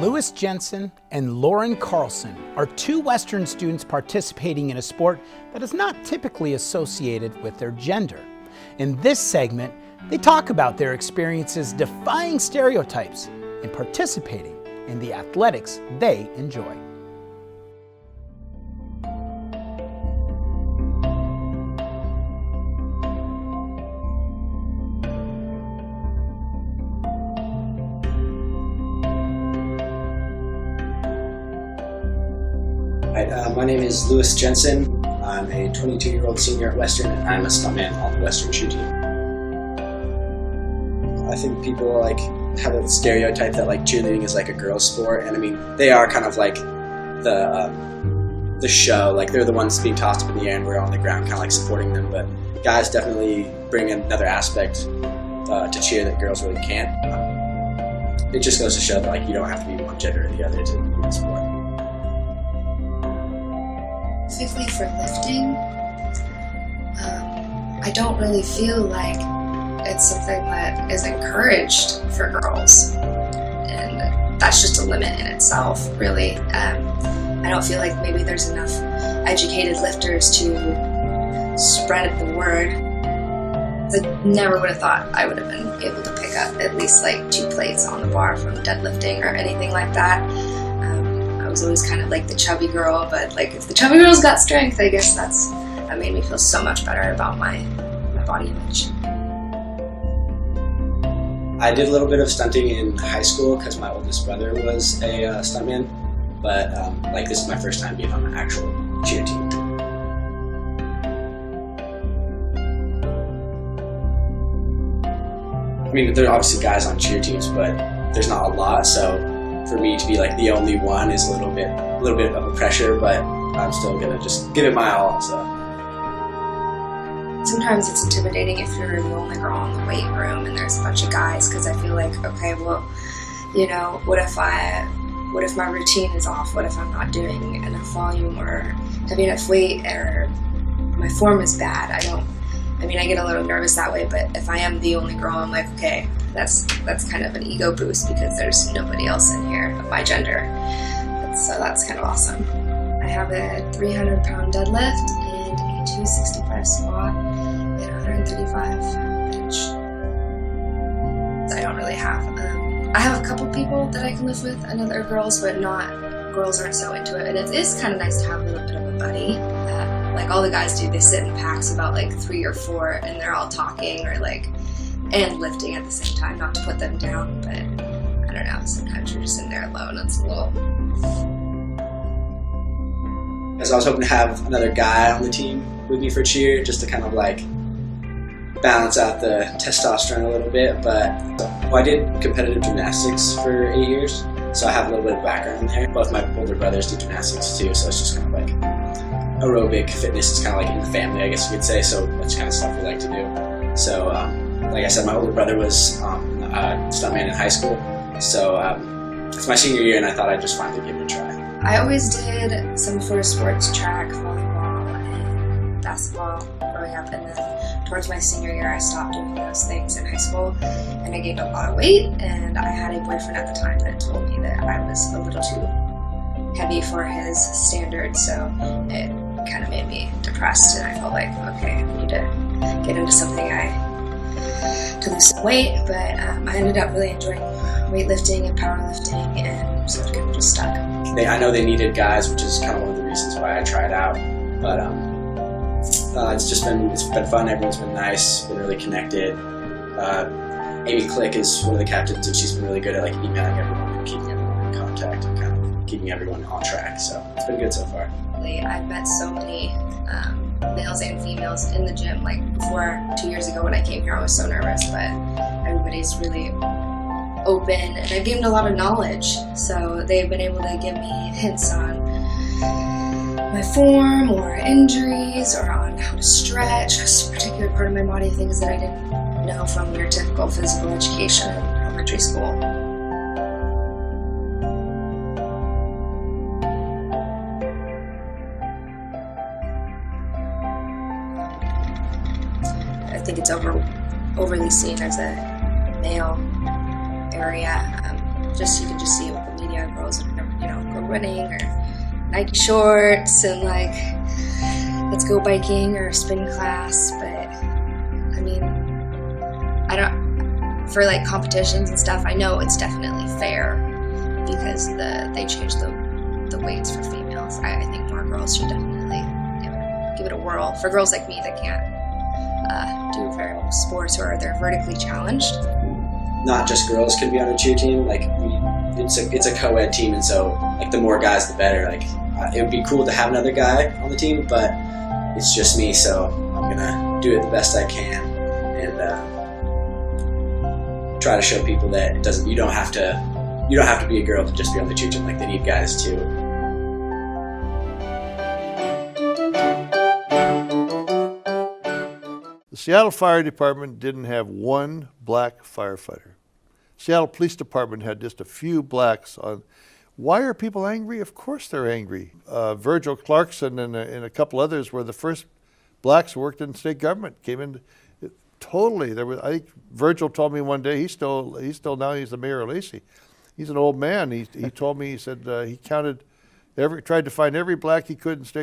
Lewis Jensen and Lauren CARLSON are two Western students participating in a sport that is not typically associated with their gender. In this segment, they talk about their experiences defying stereotypes and participating in the athletics they enjoy. My name is Lewis Jensen. I'm a 22-year-old senior at Western, and I'm a stuntman on the Western cheer team. I think people have a stereotype that cheerleading is a girl's sport, and I mean they are kind of like the show. They're the ones being tossed up in the air, and we're on the ground kind of supporting them. But guys definitely bring another aspect to cheer that girls really can't. It just goes to show that you don't have to be one gender or the other to be in the sport. Specifically for lifting, I don't really feel like it's something that is encouraged for girls, and that's just a limit in itself, really. I don't feel like maybe there's enough educated lifters to spread the word. I never would have thought I would have been able to pick up at least 2 plates on the bar from deadlifting or anything like that. I was always kind of the chubby girl, but if the chubby girl's got strength, I guess that made me feel so much better about my body image. I did a little bit of stunting in high school because my oldest brother was a stuntman, but this is my first time being on an actual cheer team. I mean, there are obviously guys on cheer teams, but there's not a lot, so for me to be the only one is a little bit of a pressure, but I'm still gonna just give it my all. So sometimes it's intimidating if you're the only girl in the weight room and there's a bunch of guys, because I feel okay, well, what if my routine is off? What if I'm not doing enough volume or having enough weight, or my form is bad? I get a little nervous that way, but if I am the only girl, I'm okay, that's kind of an ego boost because there's nobody else in here of my gender. So that's kind of awesome. I have a 300-pound deadlift and a 265 squat and 135 bench. I don't really have. I have a couple people that I can lift with, and other girls, but girls aren't so into it. And it is kind of nice to have a little bit of a buddy. All the guys do, they sit in packs about 3 or 4, and they're all talking or and lifting at the same time, not to put them down, but I don't know, sometimes you're just in there alone. It's a little... As I was hoping to have another guy on the team with me for cheer, just to kind of balance out the testosterone a little bit, but I did competitive gymnastics for 8 years, so I have a little bit of background there. Both my older brothers do gymnastics too, so it's just kind of aerobic fitness is kind of in the family, I guess you could say, so that's kind of stuff we like to do. So, like I said, my older brother was a stuntman in high school, so it's my senior year and I thought I'd just finally give it a try. I always did some sort of sports, track, volleyball, and basketball growing up, and then towards my senior year I stopped doing those things in high school, and I gained a lot of weight, and I had a boyfriend at the time that told me that I was a little too heavy for his standards, so it kind of made me depressed, and I felt okay, I need to get into something to lose some weight, but I ended up really enjoying weightlifting and powerlifting, and so it kind of just stuck. I know they needed guys, which is kind of one of the reasons why I tried out, but it's been fun. Everyone's been nice, been really connected. Amy Click is one of the captains, and she's been really good at emailing everyone and keeping everyone in contact and kind of keeping everyone on track, so it's been good so far. I've met so many males and females in the gym. Before 2 years ago when I came here, I was so nervous, but everybody's really open, and I've gained a lot of knowledge, so they've been able to give me hints on my form or injuries or on how to stretch a particular part of my body, things that I didn't know from your typical physical education in elementary school. I think it's overly seen as a male area. you can just see it with the media, girls, go running or Nike shorts and like, let's go biking or spin class. But I mean, for like competitions and stuff, I know it's definitely fair because they changed the weights for females. I think more girls should definitely give it a whirl. For girls like me that can't do very well sports or they're vertically challenged. Not just girls can be on a cheer team. Like it's a co-ed team, and so like the more guys, the better. Like it would be cool to have another guy on the team, but it's just me, so I'm gonna do it the best I can and try to show people that you don't have to be a girl to just be on the cheer team. Like they need guys too. The Seattle Fire Department didn't have one black firefighter. Seattle Police Department had just a few blacks on. Why are people angry? Of course they're angry. Virgil Clarkson and a couple others were the first blacks who worked in state government. Came in totally. I think Virgil told me one day he's still now he's the mayor of Lacey. He's an old man. He told me, he said he tried to find every black he could in state